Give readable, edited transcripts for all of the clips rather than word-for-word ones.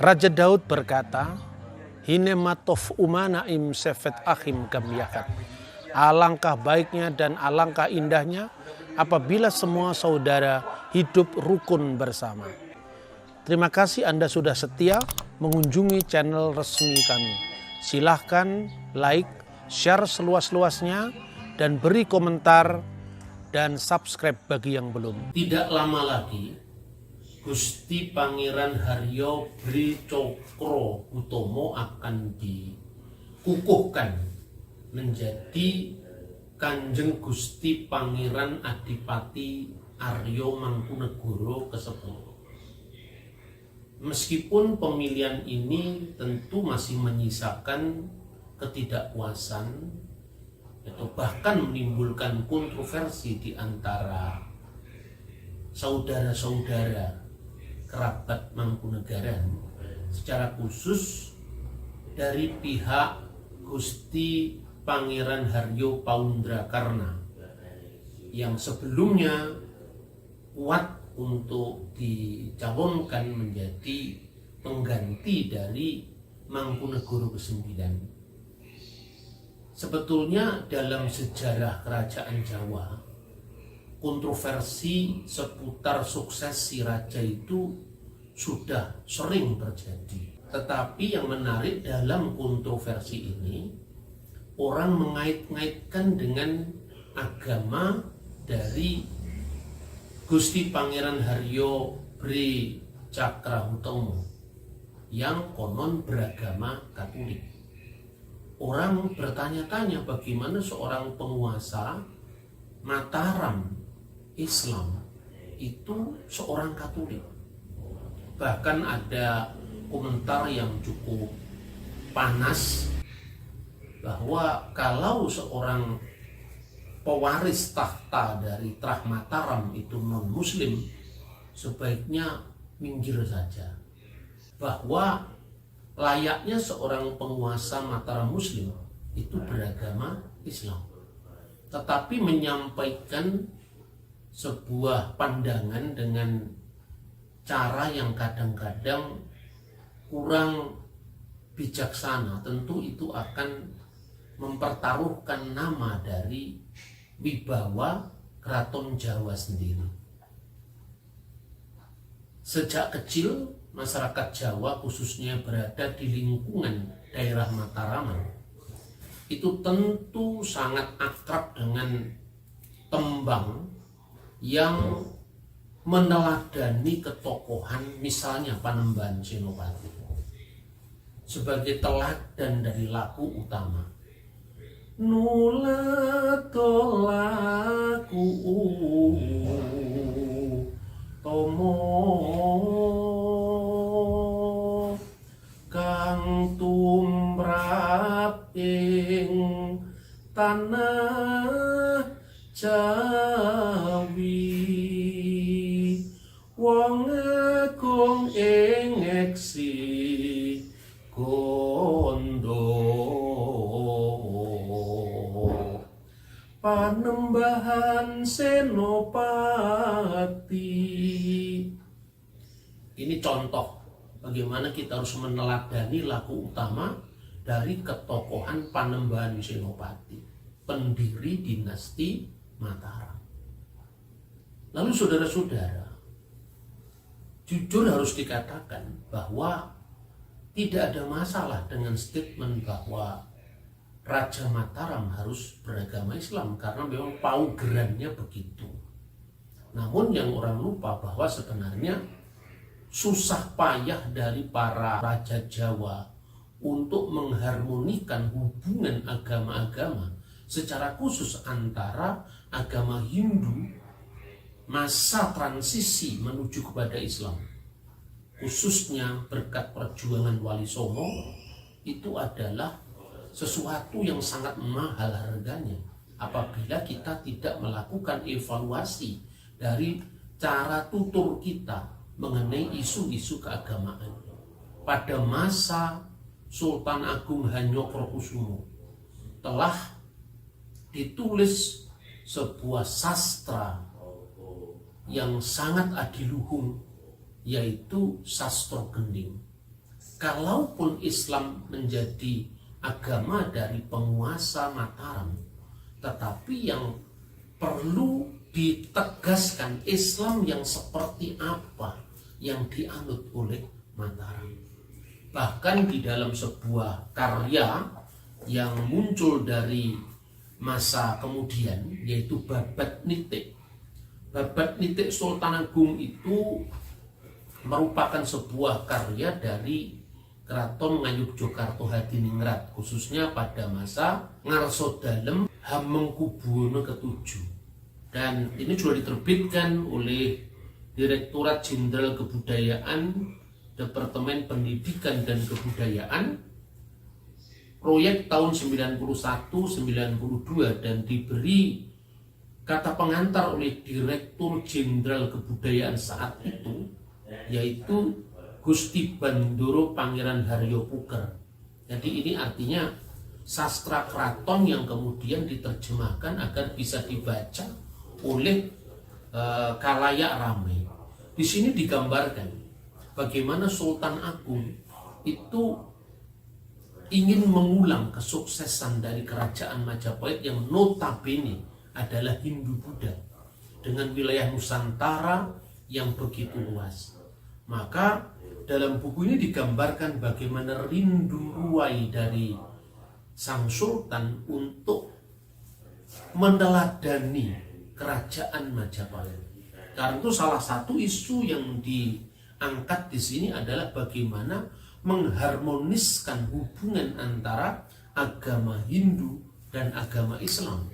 Raja Daud berkata, Hinematov umanaim sefet akhim kamyakat. Alangkah baiknya dan alangkah indahnya apabila semua saudara hidup rukun bersama. Terima kasih Anda sudah setia mengunjungi channel resmi kami. Silahkan like, share seluas-luasnya, dan beri komentar dan subscribe bagi yang belum. Tidak lama lagi, Gusti Pangeran Haryo Bri Cokro Utomo akan dikukuhkan menjadi Kanjeng Gusti Pangeran Adipati Aryo Mangkunegoro ke-10. Meskipun pemilihan ini tentu masih menyisakan ketidakpuasan atau bahkan menimbulkan kontroversi di antara saudara-saudara kerabat Mangkunegaran, secara khusus dari pihak Gusti Pangeran Haryo Paundrakarna yang sebelumnya kuat untuk dicalonkan menjadi pengganti dari Mangkunegoro ke-9. Sebetulnya dalam sejarah kerajaan Jawa, kontroversi seputar suksesi raja itu sudah sering terjadi. Tetapi yang menarik dalam kontroversi ini, orang mengait-ngaitkan dengan agama dari Gusti Pangeran Haryo Bri Cakrahutomo yang konon beragama Katolik. Orang bertanya-tanya bagaimana seorang penguasa Mataram Islam itu seorang Katolik. Bahkan ada komentar yang cukup panas bahwa kalau seorang pewaris tahta dari Trah Mataram itu non-muslim, sebaiknya minggir saja. Bahwa layaknya seorang penguasa Mataram muslim itu beragama Islam. Tetapi menyampaikan sebuah pandangan dengan cara yang kadang-kadang kurang bijaksana, tentu itu akan mempertaruhkan nama dari wibawa Keraton Jawa sendiri. Sejak kecil masyarakat Jawa khususnya berada di lingkungan daerah Mataraman itu tentu sangat akrab dengan tembang yang meneladani ketokohan, misalnya Panembahan Senopati sebagai teladan dari laku utama. Nulatolaku tomo kang tumrap ing tanah Jawi wong agung ing eksi gondo Panembahan Senopati. Ini contoh bagaimana kita harus meneladani laku utama dari ketokohan Panembahan Senopati, pendiri dinasti Mataram. Lalu saudara-saudara, jujur harus dikatakan bahwa tidak ada masalah dengan statement bahwa Raja Mataram harus beragama Islam karena memang paugerannya begitu. Namun yang orang lupa bahwa sebenarnya susah payah dari para raja Jawa untuk mengharmonikan hubungan agama-agama, secara khusus antara agama Hindu masa transisi menuju kepada Islam, khususnya berkat perjuangan Wali Songo, itu adalah sesuatu yang sangat mahal harganya apabila kita tidak melakukan evaluasi dari cara tutur kita mengenai isu-isu keagamaan. Pada masa Sultan Agung Hanyokrokusumo telah ditulis sebuah sastra yang sangat adiluhung, yaitu Sastro Gending. kalaupun Islam menjadi agama dari penguasa Mataram, tetapi yang perlu ditegaskan Islam yang seperti apa yang dianut oleh Mataram. Bahkan di dalam sebuah karya yang muncul dari masa kemudian, yaitu Babat Nitik. Babat Nitik Sultan Agung itu merupakan sebuah karya dari Keraton Ngayogyakarta Hadiningrat, khususnya pada masa Ngarso Dalem Hamengkubuwono ke-7. Dan ini juga diterbitkan oleh Direktorat Jenderal Kebudayaan Departemen Pendidikan dan Kebudayaan, proyek tahun 91-92, dan diberi kata pengantar oleh Direktur Jenderal Kebudayaan saat itu, yaitu Gusti Bandoro Pangeran Haryo Puker. Jadi ini artinya sastra keraton yang kemudian diterjemahkan agar bisa dibaca oleh kalayak ramai. Di sini digambarkan bagaimana Sultan Agung itu ingin mengulang kesuksesan dari kerajaan Majapahit yang notabene adalah Hindu-Buddha dengan wilayah Nusantara yang begitu luas. Maka dalam buku ini digambarkan bagaimana rindu ruai dari sang sultan untuk meneladani kerajaan Majapahit. Karena itu salah satu isu yang diangkat di sini adalah bagaimana mengharmoniskan hubungan antara agama Hindu dan agama Islam.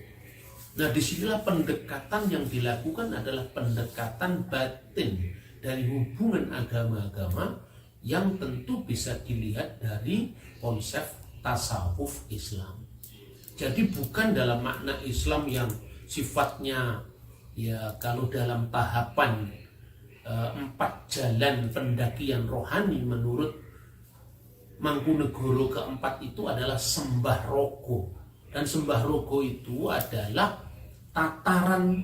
Nah, disinilah pendekatan yang dilakukan adalah pendekatan batin dari hubungan agama-agama yang tentu bisa dilihat dari konsep tasawuf Islam. Jadi bukan dalam makna Islam yang sifatnya ya kalau dalam tahapan 4 jalan pendakian rohani menurut Mangkunegoro keempat itu adalah sembah rogo. Dan sembah rogo itu adalah tataran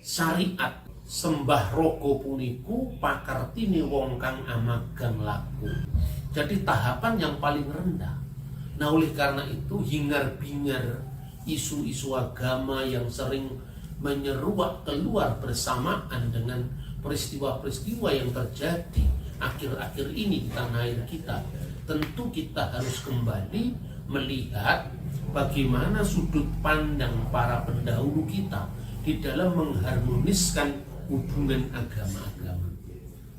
syariat. Sembah rogo puniku pakartine wong kang amagang laku. Jadi tahapan yang paling rendah. Nah, oleh karena itu hingar-bingar isu-isu agama yang sering menyeruak keluar bersamaan dengan peristiwa-peristiwa yang terjadi akhir-akhir ini di tanah air kita, tentu kita harus kembali melihat bagaimana sudut pandang para pendahulu kita di dalam mengharmoniskan hubungan agama-agama.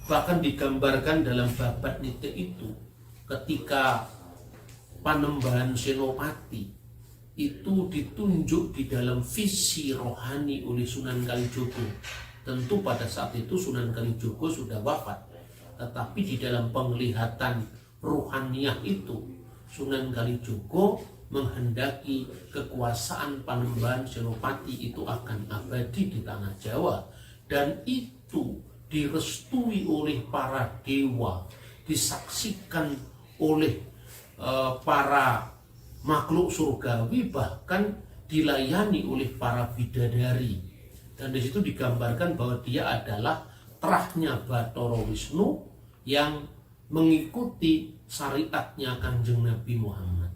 Bahkan digambarkan dalam Babat Nitik itu ketika Panembahan Senopati itu ditunjuk di dalam visi rohani oleh Sunan Kalijogo. Tentu pada saat itu Sunan Kalijogo sudah wafat, tetapi di dalam penglihatan rohaniah itu Sunan Kalijogo menghendaki kekuasaan Panembahan Senopati itu akan abadi di tanah Jawa, dan itu direstui oleh para dewa, disaksikan oleh para makhluk surgawi, bahkan dilayani oleh para bidadari. Dan di situ digambarkan bahwa dia adalah terahnya Bathara Wisnu yang mengikuti syariatnya Kanjeng Nabi Muhammad.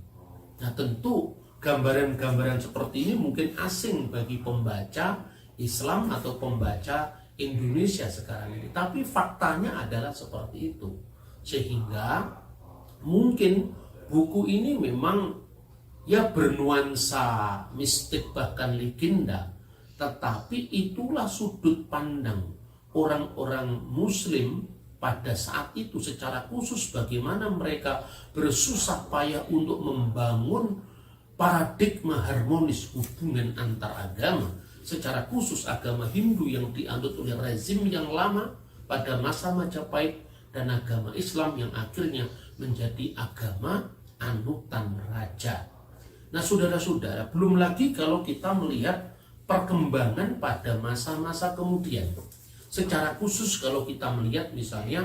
Nah, tentu gambaran-gambaran seperti ini mungkin asing bagi pembaca Islam atau pembaca Indonesia sekarang ini, tapi faktanya adalah seperti itu. Sehingga mungkin buku ini memang ya bernuansa mistik bahkan legenda, tetapi itulah sudut pandang orang-orang Muslim pada saat itu secara khusus, bagaimana mereka bersusah payah untuk membangun paradigma harmonis hubungan antar agama, secara khusus agama Hindu yang dianut oleh rezim yang lama pada masa Majapahit dan agama Islam yang akhirnya menjadi agama anutan raja. Nah, saudara-saudara, belum lagi kalau kita melihat perkembangan pada masa-masa kemudian. Secara khusus kalau kita melihat misalnya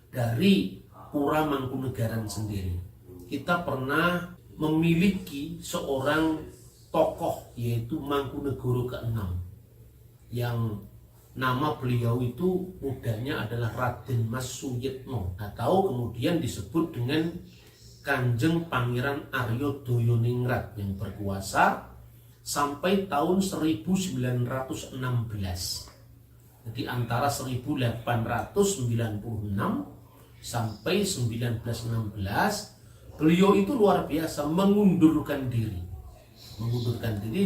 dari Pura Mangkunegaran sendiri, kita pernah memiliki seorang tokoh yaitu Mangkunegoro ke-6 yang nama beliau itu mudanya adalah Raden Mas Suyitno, atau kemudian disebut dengan Kanjeng Pangeran Arya Dayoningrat yang berkuasa sampai tahun 1916. Jadi antara 1896 sampai 1916 beliau itu luar biasa mengundurkan diri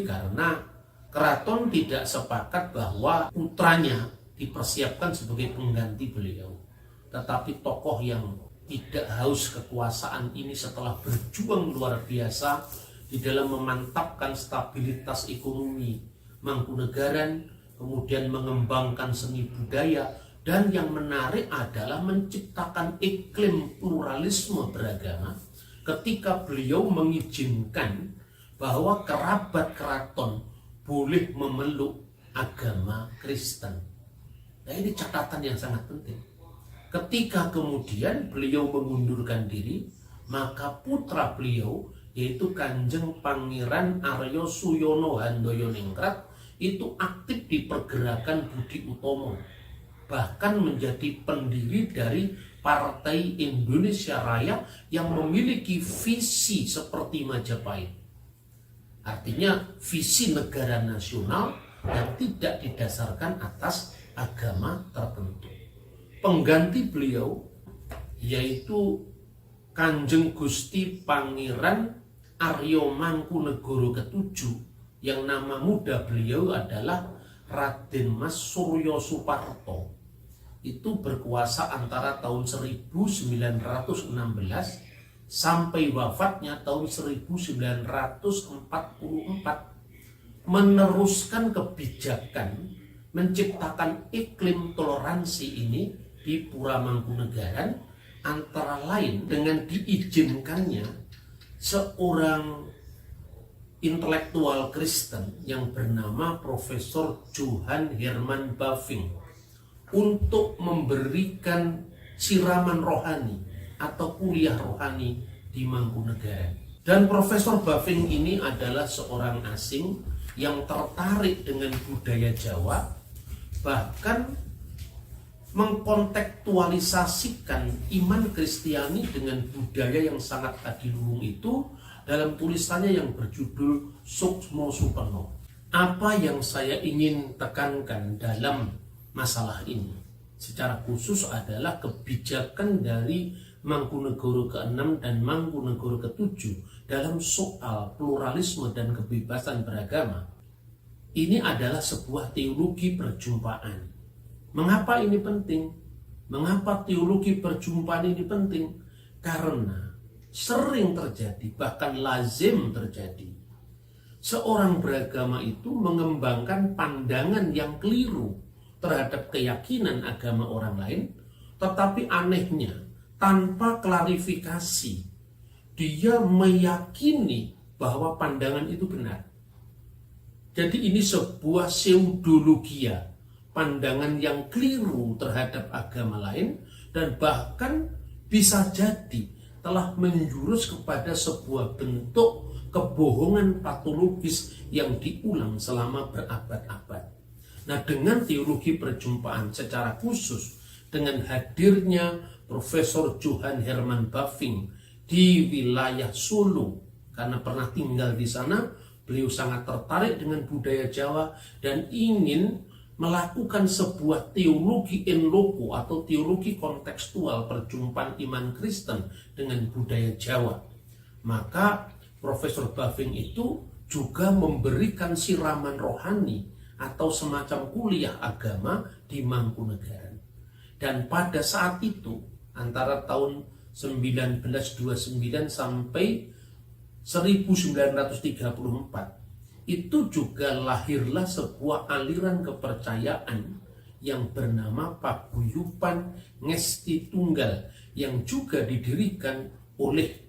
karena keraton tidak sepakat bahwa putranya dipersiapkan sebagai pengganti beliau. Tetapi tokoh yang tidak haus kekuasaan ini setelah berjuang luar biasa di dalam memantapkan stabilitas ekonomi Mangkunegaran, kemudian mengembangkan seni budaya, dan yang menarik adalah menciptakan iklim pluralisme beragama ketika beliau mengizinkan bahwa kerabat keraton boleh memeluk agama Kristen. Nah, ini catatan yang sangat penting. Ketika kemudian beliau mengundurkan diri, maka putra beliau yaitu Kanjeng Pangeran Arya Suyono Handoyoningrat itu aktif di pergerakan Budi Utomo, bahkan menjadi pendiri dari Partai Indonesia Raya yang memiliki visi seperti Majapahit. Artinya visi negara nasional yang tidak didasarkan atas agama tertentu. Pengganti beliau yaitu Kanjeng Gusti Pangeran Arya Mangkunegara ke-7 yang nama muda beliau adalah Raden Mas Suryo Suparto. Itu berkuasa antara tahun 1916 sampai wafatnya tahun 1944, meneruskan kebijakan menciptakan iklim toleransi ini di Pura Mangkunegaran, antara lain dengan diizinkannya seorang intelektual Kristen yang bernama Profesor Johann Herman Bavinck untuk memberikan siraman rohani atau kuliah rohani di Mangkunegaran. Dan Profesor Bavinck ini adalah seorang asing yang tertarik dengan budaya Jawa, bahkan mengkontekstualisasikan iman Kristiani dengan budaya yang sangat adiluhung itu dalam tulisannya yang berjudul Suksmo Supeno. Apa yang saya ingin tekankan dalam masalah ini secara khusus adalah kebijakan dari Mangkunegara ke-6 dan Mangkunegara ke-7 dalam soal pluralisme dan kebebasan beragama. Ini adalah sebuah teologi perjumpaan. Mengapa ini penting? Mengapa teologi perjumpaan ini penting? Karena sering terjadi, bahkan lazim terjadi, seorang beragama itu mengembangkan pandangan yang keliru terhadap keyakinan agama orang lain, tetapi anehnya tanpa klarifikasi dia meyakini bahwa pandangan itu benar. Jadi ini sebuah pseudologia, pandangan yang keliru terhadap agama lain, dan bahkan bisa jadi telah menjurus kepada sebuah bentuk kebohongan patologis yang diulang selama berabad-abad. Nah, dengan teologi perjumpaan secara khusus, dengan hadirnya Profesor Johann Herman Bavinck di wilayah Solo, karena pernah tinggal di sana, beliau sangat tertarik dengan budaya Jawa dan ingin melakukan sebuah teologi in loco atau teologi kontekstual perjumpaan iman Kristen dengan budaya Jawa. Maka Profesor Bavinck itu juga memberikan siraman rohani atau semacam kuliah agama di Mangkunegaran. Dan pada saat itu antara tahun 1929 sampai 1934 itu juga lahirlah sebuah aliran kepercayaan yang bernama Paguyuban Ngesti Tunggal, yang juga didirikan oleh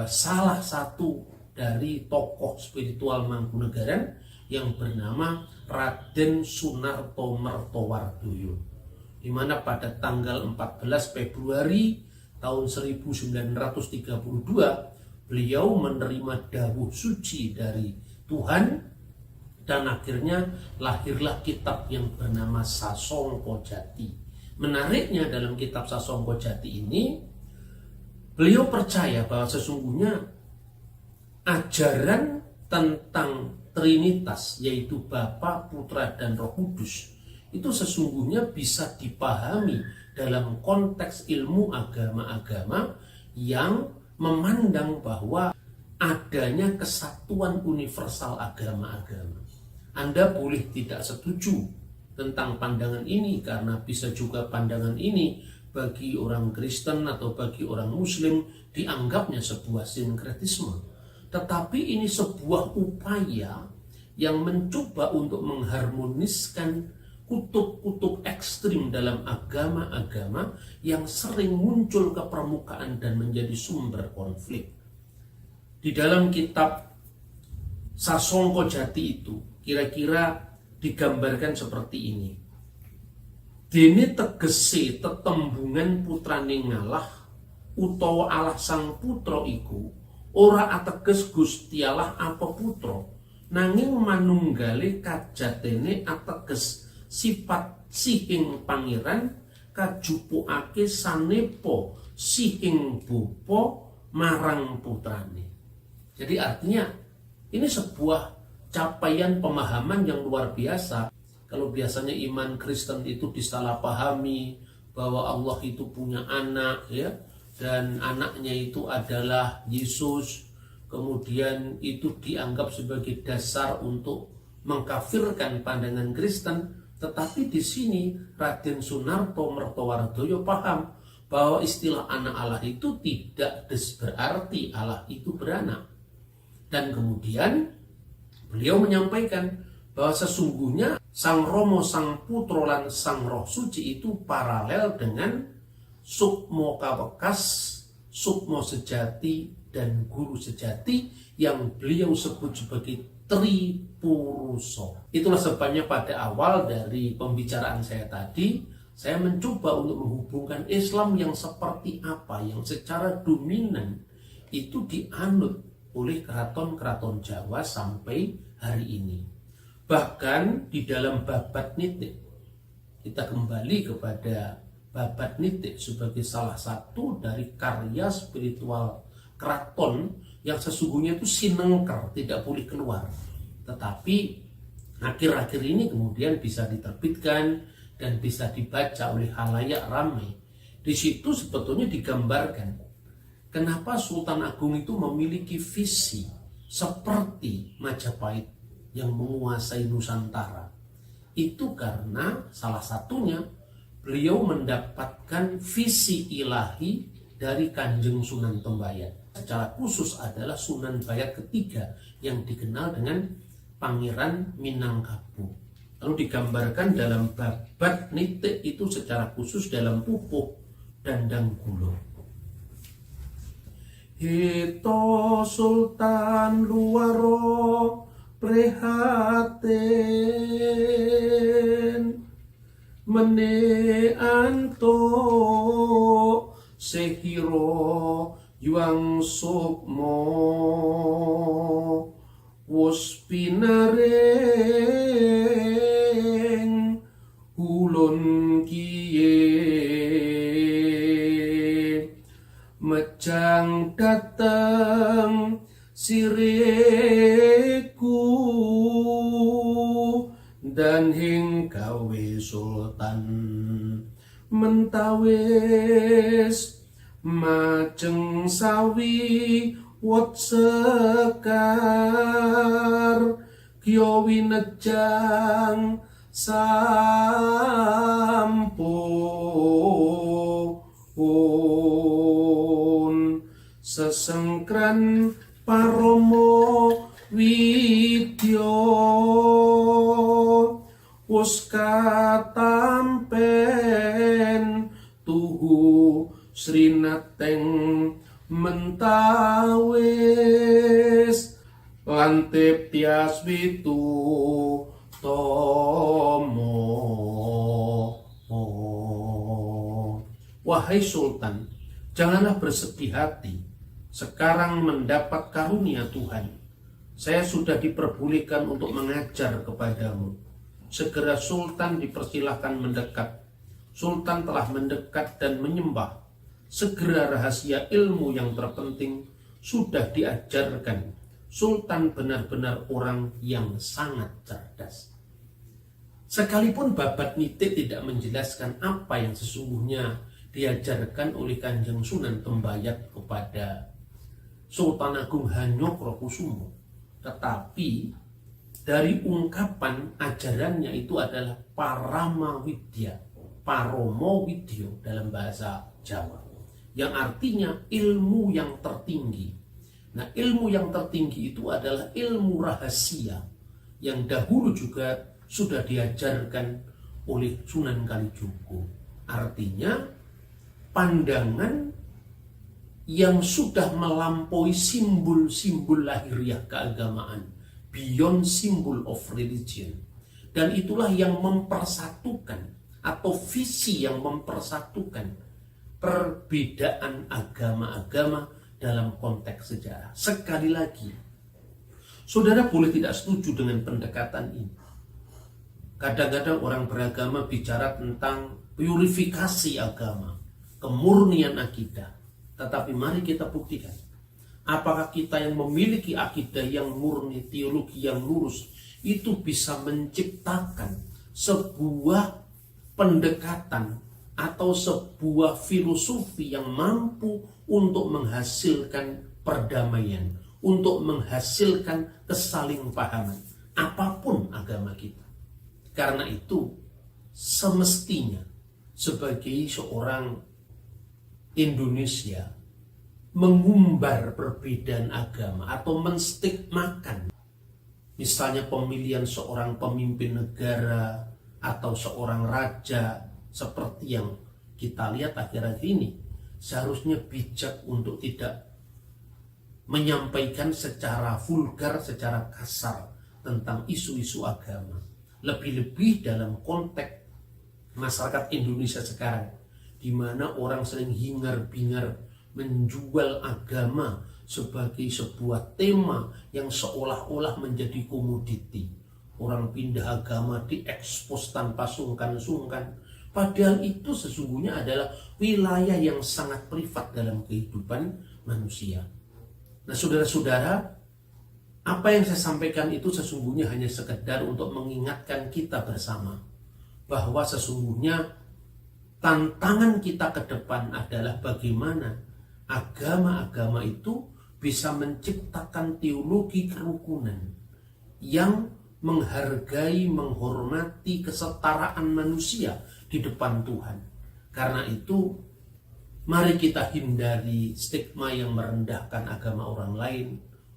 salah satu dari tokoh spiritual Mangkunegaran yang bernama Raden Sunarto Mertowardoyo, di mana pada tanggal 14 Februari tahun 1932 beliau menerima dawuh suci dari Tuhan Dan akhirnya lahirlah kitab yang bernama Sasongko Jati. Menariknya dalam kitab Sasongko Jati ini, beliau percaya bahwa sesungguhnya ajaran tentang Trinitas, yaitu Bapa, Putra, dan Roh Kudus, itu sesungguhnya bisa dipahami dalam konteks ilmu agama-agama yang memandang bahwa adanya kesatuan universal agama-agama. Anda boleh tidak setuju tentang pandangan ini, karena bisa juga pandangan ini bagi orang Kristen atau bagi orang Muslim dianggapnya sebuah sinkretisme. Tetapi ini sebuah upaya yang mencoba untuk mengharmoniskan kutub-kutub ekstrim dalam agama-agama yang sering muncul ke permukaan dan menjadi sumber konflik. Di dalam kitab Sasongko Jati itu kira-kira digambarkan seperti ini. Dene tegese tetembungan putrane ngalah utawa Allah sang putra iku ora ateges Gusti Allah apa putra, nanging manunggale kajatene ateges sifat sihing pangeran kajupukake sanepa sihing bapa marang putrane. Jadi artinya ini sebuah capaian pemahaman yang luar biasa. Kalau biasanya iman Kristen itu disalahpahami bahwa Allah itu punya anak, ya, dan anaknya itu adalah Yesus, kemudian itu dianggap sebagai dasar untuk mengkafirkan pandangan Kristen. Tetapi di sini Raden Sunarto Mertowardoyo paham bahwa istilah anak Allah itu tidak berarti Allah itu beranak. Dan kemudian beliau menyampaikan bahwa sesungguhnya Sang Romo, Sang Putro, dan Sang Roh Suci itu paralel dengan Sukmo Kawekas, Sukmo Sejati, dan Guru Sejati yang beliau sebut sebagai Tripuruso. Itulah sebabnya pada awal dari pembicaraan saya tadi, saya mencoba untuk menghubungkan Islam yang seperti apa, yang secara dominan itu dianut oleh keraton-keraton Jawa sampai hari ini. Bahkan di dalam Babat Nitik, kita kembali kepada Babat Nitik sebagai salah satu dari karya spiritual keraton yang sesungguhnya itu sinengker, tidak boleh keluar. Tetapi akhir-akhir ini kemudian bisa diterbitkan dan bisa dibaca oleh khalayak ramai. Di situ sebetulnya digambarkan kenapa Sultan Agung itu memiliki visi seperti Majapahit yang menguasai Nusantara. Itu karena salah satunya beliau mendapatkan visi ilahi dari Kanjeng Sunan Tembayat. Secara khusus adalah Sunan Bayat ketiga yang dikenal dengan Pangeran Minangkabau. Lalu digambarkan dalam Babat Nitik itu secara khusus dalam Pupuh Dandang Gulo. Hito Sultan Luaro prihatin meneanto sehiro yuang sukmo wus pinaring ulun kiye mejang dateng siriku dan hinggawe sultan mentawis majeng sawi wot sekar kyo winejang sampun sesengkran paromo widyo wus katampen tuhu srinateng mentawis lantip tias witu tomo. Wahai Sultan, janganlah bersedih hati sekarang mendapat karunia Tuhan. Saya sudah diperbolehkan untuk mengajar kepadamu. Segera Sultan dipersilahkan mendekat. Sultan telah mendekat dan menyembah. Segera rahasia ilmu yang terpenting sudah diajarkan. Sultan benar-benar orang yang sangat cerdas. Sekalipun Babat Nite tidak menjelaskan apa yang sesungguhnya diajarkan oleh Kanjeng Sunan Tembayat kepada Sultan Agung Hanyokrokusumo, tetapi dari ungkapan ajarannya itu adalah Parama Widya, Paromo Widyo dalam bahasa Jawa, yang artinya ilmu yang tertinggi. Nah, ilmu yang tertinggi itu adalah ilmu rahasia yang dahulu juga sudah diajarkan oleh Sunan Kalijogo. Artinya pandangan yang sudah melampaui simbol-simbol lahiriah keagamaan, beyond symbol of religion. Dan itulah yang mempersatukan, atau visi yang mempersatukan perbedaan agama-agama dalam konteks sejarah. Sekali lagi, saudara boleh tidak setuju dengan pendekatan ini. Kadang-kadang orang beragama bicara tentang purifikasi agama, kemurnian akidah. Tetapi mari kita buktikan, apakah kita yang memiliki akidah yang murni, teologi yang lurus, itu bisa menciptakan sebuah pendekatan atau sebuah filosofi yang mampu untuk menghasilkan perdamaian, untuk menghasilkan kesalingpahaman, apapun agama kita. Karena itu, semestinya sebagai seorang Indonesia mengumbar perbedaan agama atau menstigmakan, misalnya pemilihan seorang pemimpin negara atau seorang raja seperti yang kita lihat akhir-akhir ini, seharusnya bijak untuk tidak menyampaikan secara vulgar, secara kasar tentang isu-isu agama. Lebih-lebih dalam konteks masyarakat Indonesia sekarang, di mana orang sering hingar-bingar menjual agama sebagai sebuah tema yang seolah-olah menjadi komoditi. Orang pindah agama diekspos tanpa sungkan-sungkan. Padahal itu sesungguhnya adalah wilayah yang sangat privat dalam kehidupan manusia. Nah, saudara-saudara, apa yang saya sampaikan itu sesungguhnya hanya sekedar untuk mengingatkan kita bersama bahwa sesungguhnya tantangan kita ke depan adalah bagaimana agama-agama itu bisa menciptakan teologi kerukunan yang menghargai, menghormati kesetaraan manusia di depan Tuhan. Karena itu, mari kita hindari stigma yang merendahkan agama orang lain,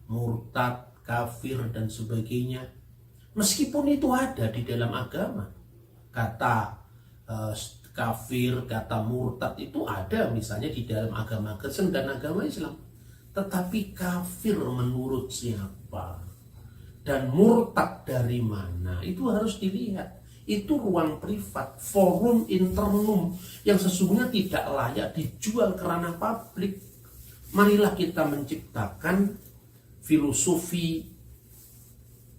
murtad, kafir, dan sebagainya. Meskipun itu ada di dalam agama. Kata kafir, kata murtad itu ada misalnya di dalam agama Kristen dan agama Islam. Tetapi kafir menurut siapa? Dan murtad dari mana? Itu harus dilihat. Itu ruang privat, forum internum yang sesungguhnya tidak layak dijual ke ranah publik. Marilah kita menciptakan filosofi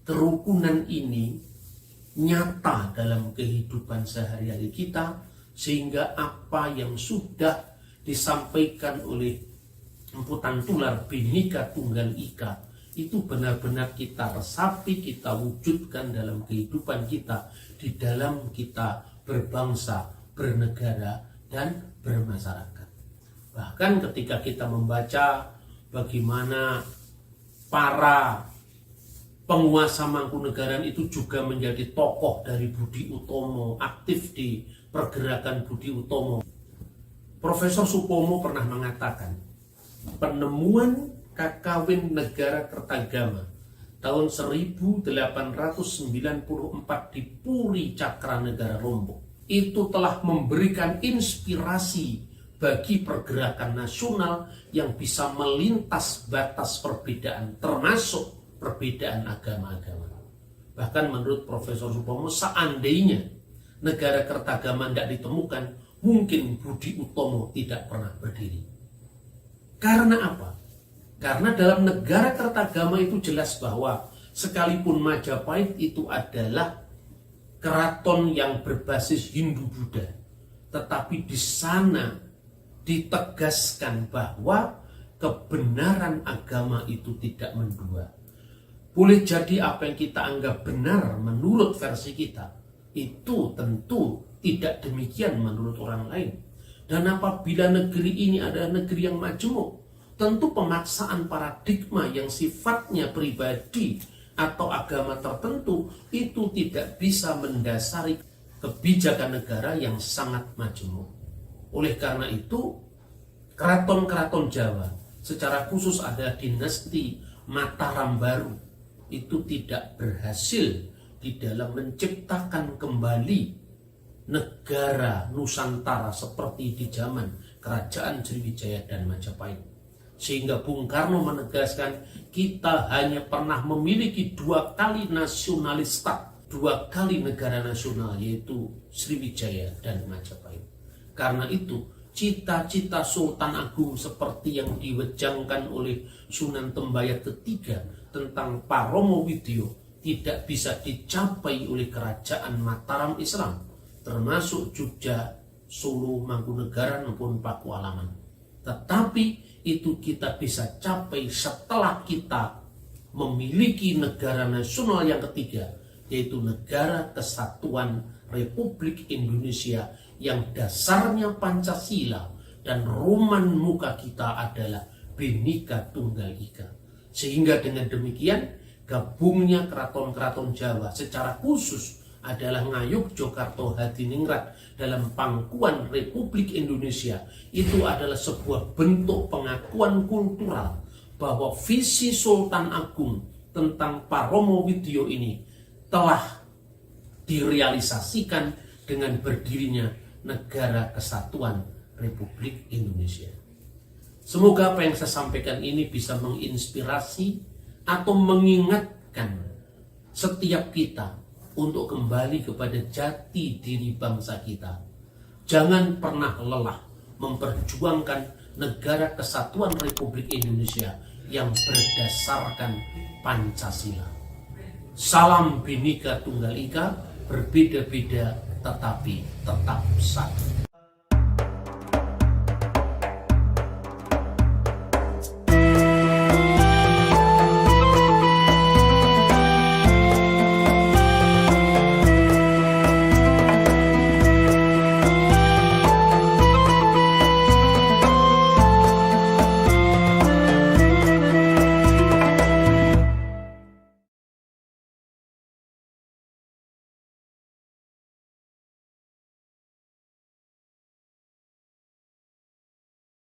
kerukunan ini nyata dalam kehidupan sehari-hari kita, sehingga apa yang sudah disampaikan oleh Emputan Tular Bhinneka Tunggal Ika itu benar-benar kita resapi, kita wujudkan dalam kehidupan kita, di dalam kita berbangsa, bernegara, dan bermasyarakat. Bahkan ketika kita membaca bagaimana para penguasa Mangkunegaran itu juga menjadi tokoh dari Budi Utomo, aktif di pergerakan Budi Utomo. Profesor Supomo pernah mengatakan, penemuan kakawin negara Kertagama tahun 1894 di Puri Cakranegara Lombok itu telah memberikan inspirasi bagi pergerakan nasional yang bisa melintas batas perbedaan, termasuk perbedaan agama-agama. Bahkan menurut Profesor Supomo, seandainya negara Kertagama tidak ditemukan, mungkin Budi Utomo tidak pernah berdiri. Karena apa? Karena dalam negara Kertagama itu jelas bahwa sekalipun Majapahit itu adalah keraton yang berbasis Hindu-Buddha, tetapi di sana ditegaskan bahwa kebenaran agama itu tidak mendua. Boleh jadi apa yang kita anggap benar menurut versi kita, itu tentu tidak demikian menurut orang lain. Dan apabila negeri ini adalah negeri yang majemuk, tentu pemaksaan paradigma yang sifatnya pribadi atau agama tertentu itu tidak bisa mendasari kebijakan negara yang sangat majemuk. Oleh karena itu, keraton-keraton Jawa, secara khusus ada dinasti Mataram Baru, itu tidak berhasil di dalam menciptakan kembali negara Nusantara seperti di zaman Kerajaan Sriwijaya dan Majapahit. Sehingga Bung Karno menegaskan kita hanya pernah memiliki 2 kali nasionalistak, 2 kali negara nasional, yaitu Sriwijaya dan Majapahit. Karena itu cita-cita Sultan Agung seperti yang diwejangkan oleh Sunan Tembayat III tentang Paromo Widyo tidak bisa dicapai oleh kerajaan Mataram Islam, termasuk Jogja, Solo, Mangkunegaran maupun Pakualaman. Tetapi itu kita bisa capai setelah kita memiliki negara nasional yang ketiga, yaitu Negara Kesatuan Republik Indonesia yang dasarnya Pancasila dan roman muka kita adalah Bhinneka Tunggal Ika. Sehingga dengan demikian gabungnya keraton-keraton Jawa secara khusus adalah Ngayogyakarta Hadiningrat dalam pangkuan Republik Indonesia, itu adalah sebuah bentuk pengakuan kultural bahwa visi Sultan Agung tentang Paromo Widyo ini telah direalisasikan dengan berdirinya Negara Kesatuan Republik Indonesia. Semoga apa yang saya sampaikan ini bisa menginspirasi atau mengingatkan setiap kita untuk kembali kepada jati diri bangsa kita. Jangan pernah lelah memperjuangkan Negara Kesatuan Republik Indonesia yang berdasarkan Pancasila. Salam Bhinneka Tunggal Ika, berbeda-beda tetapi tetap satu.